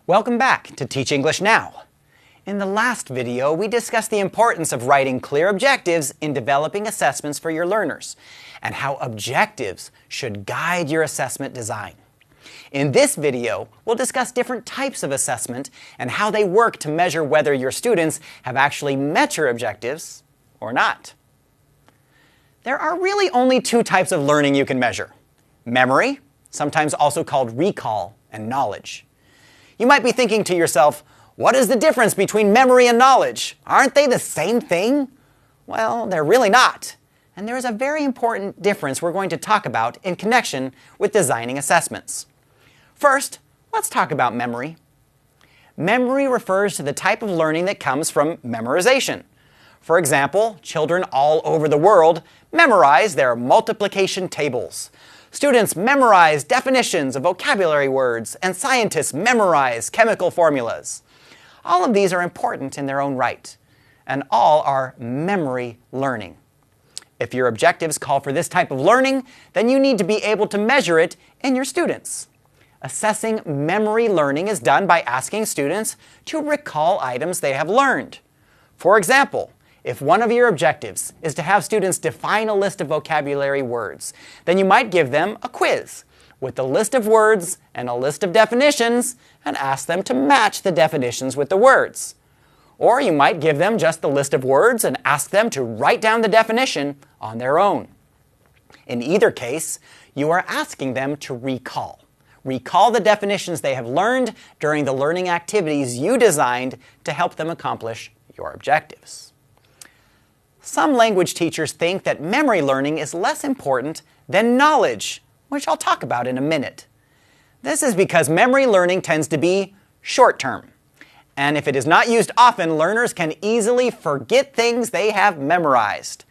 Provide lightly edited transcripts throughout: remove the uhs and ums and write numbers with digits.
Welcome back to Teach English Now. In the last video, we discussed the importance of writing clear objectives in developing assessments for your learners, and how objectives should guide your assessment design. In this video, we'll discuss different types of assessment and how they work to measure whether your students have actually met your objectives or not. There are really only two types of learning you can measure: memory, sometimes also called recall, and knowledge. You might be thinking to yourself, what is the difference between memory and knowledge? Aren't they the same thing? Well, they're really not. And there is a very important difference we're going to talk about in connection with designing assessments. First, let's talk about memory. Memory refers to the type of learning that comes from memorization. For example, children all over the world memorize their multiplication tables. Students memorize definitions of vocabulary words, and scientists memorize chemical formulas. All of these are important in their own right, and all are memory learning. If your objectives call for this type of learning, then you need to be able to measure it in your students. Assessing memory learning is done by asking students to recall items they have learned. For example, if one of your objectives is to have students define a list of vocabulary words, then you might give them a quiz with a list of words and a list of definitions and ask them to match the definitions with the words. Or you might give them just the list of words and ask them to write down the definition on their own. In either case, you are asking them to recall. Recall the definitions they have learned during the learning activities you designed to help them accomplish your objectives. Some language teachers think that memory learning is less important than knowledge, which I'll talk about in a minute. This is because memory learning tends to be short-term. And if it is not used often, learners can easily forget things they have memorized.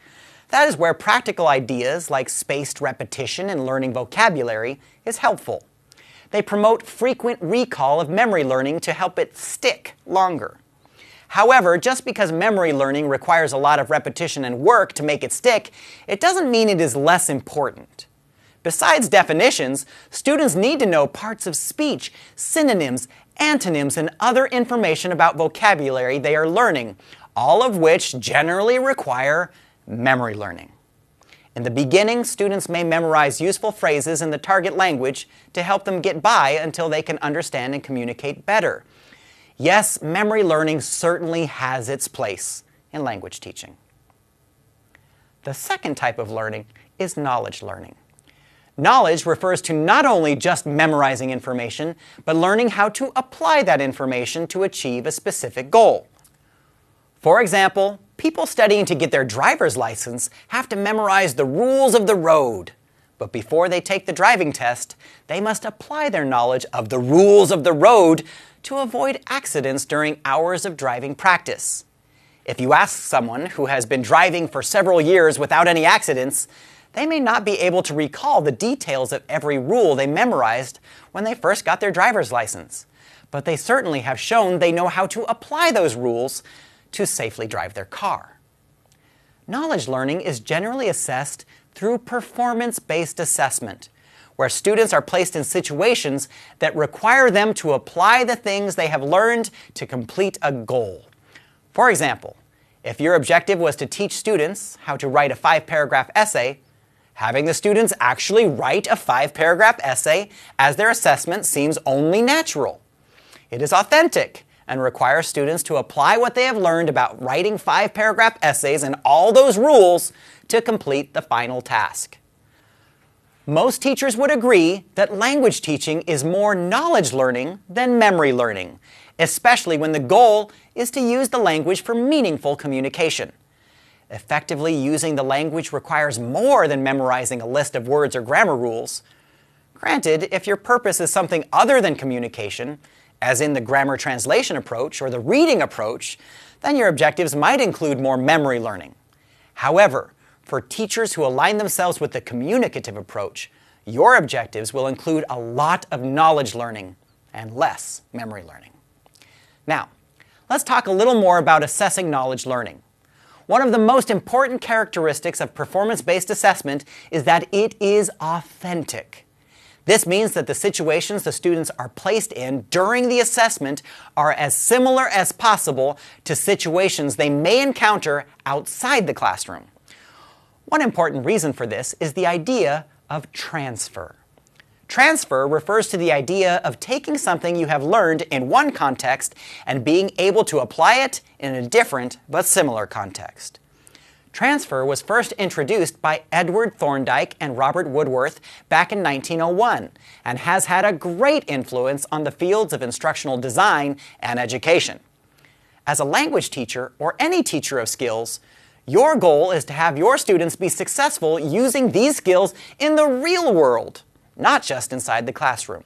That is where practical ideas like spaced repetition and learning vocabulary is helpful. They promote frequent recall of memory learning to help it stick longer. However, just because memory learning requires a lot of repetition and work to make it stick, it doesn't mean it is less important. Besides definitions, students need to know parts of speech, synonyms, antonyms, and other information about vocabulary they are learning, all of which generally require memory learning. In the beginning, students may memorize useful phrases in the target language to help them get by until they can understand and communicate better. Yes, memory learning certainly has its place in language teaching. The second type of learning is knowledge learning. Knowledge refers to not only just memorizing information, but learning how to apply that information to achieve a specific goal. For example, people studying to get their driver's license have to memorize the rules of the road. But before they take the driving test, they must apply their knowledge of the rules of the road to avoid accidents during hours of driving practice. If you ask someone who has been driving for several years without any accidents, they may not be able to recall the details of every rule they memorized when they first got their driver's license. But they certainly have shown they know how to apply those rules to safely drive their car. Knowledge learning is generally assessed through performance-based assessment, where students are placed in situations that require them to apply the things they have learned to complete a goal. For example, if your objective was to teach students how to write a 5-paragraph essay, having the students actually write a 5-paragraph essay as their assessment seems only natural. It is authentic and requires students to apply what they have learned about writing 5-paragraph essays and all those rules to complete the final task. Most teachers would agree that language teaching is more knowledge learning than memory learning, especially when the goal is to use the language for meaningful communication. Effectively using the language requires more than memorizing a list of words or grammar rules. Granted, if your purpose is something other than communication, as in the grammar translation approach or the reading approach, then your objectives might include more memory learning. However, for teachers who align themselves with the communicative approach, your objectives will include a lot of knowledge learning and less memory learning. Now, let's talk a little more about assessing knowledge learning. One of the most important characteristics of performance-based assessment is that it is authentic. This means that the situations the students are placed in during the assessment are as similar as possible to situations they may encounter outside the classroom. One important reason for this is the idea of transfer. Transfer refers to the idea of taking something you have learned in one context and being able to apply it in a different but similar context. Transfer was first introduced by Edward Thorndike and Robert Woodworth back in 1901 and has had a great influence on the fields of instructional design and education. As a language teacher or any teacher of skills, your goal is to have your students be successful using these skills in the real world, not just inside the classroom.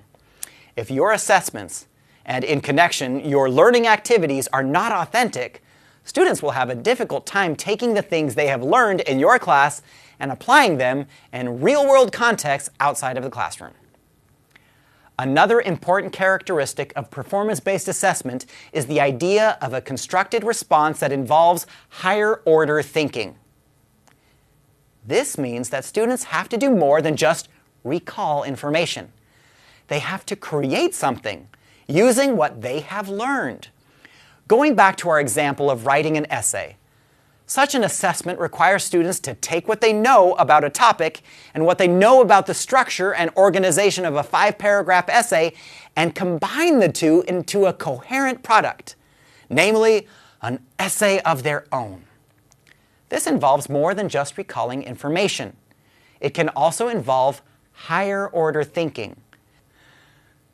If your assessments and, in connection, your learning activities are not authentic, students will have a difficult time taking the things they have learned in your class and applying them in real-world contexts outside of the classroom. Another important characteristic of performance-based assessment is the idea of a constructed response that involves higher-order thinking. This means that students have to do more than just recall information. They have to create something using what they have learned. Going back to our example of writing an essay, such an assessment requires students to take what they know about a topic and what they know about the structure and organization of a 5-paragraph essay and combine the two into a coherent product, namely an essay of their own. This involves more than just recalling information. It can also involve higher-order thinking.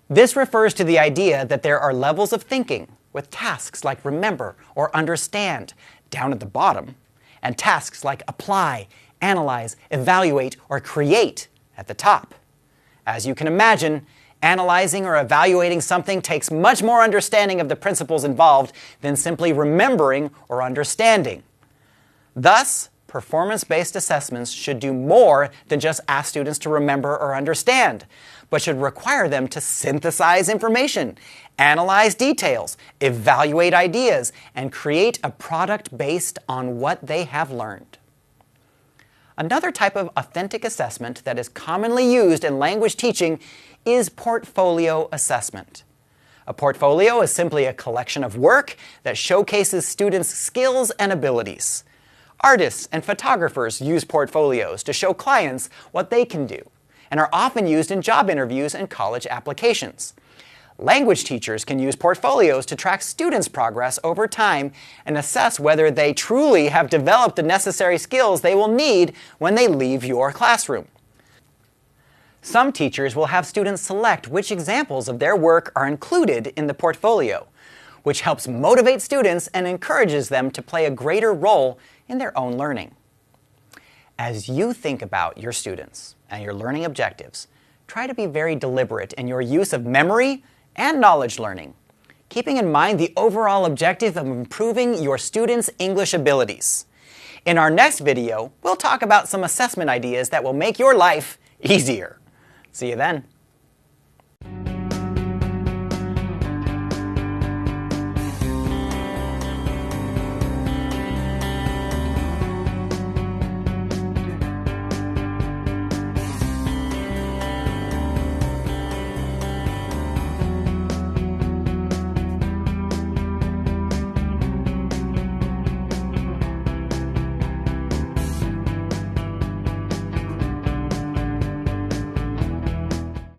This refers to the idea that there are levels of thinking, with tasks like remember or understand down at the bottom, and tasks like apply, analyze, evaluate, or create at the top. As you can imagine, analyzing or evaluating something takes much more understanding of the principles involved than simply remembering or understanding. Thus, performance-based assessments should do more than just ask students to remember or understand, but should require them to synthesize information, analyze details, evaluate ideas, and create a product based on what they have learned. Another type of authentic assessment that is commonly used in language teaching is portfolio assessment. A portfolio is simply a collection of work that showcases students' skills and abilities. Artists and photographers use portfolios to show clients what they can do, and are often used in job interviews and college applications. Language teachers can use portfolios to track students' progress over time and assess whether they truly have developed the necessary skills they will need when they leave your classroom. Some teachers will have students select which examples of their work are included in the portfolio, which helps motivate students and encourages them to play a greater role in their own learning. As you think about your students and your learning objectives, try to be very deliberate in your use of memory and knowledge learning, keeping in mind the overall objective of improving your students' English abilities. In our next video, we'll talk about some assessment ideas that will make your life easier. See you then.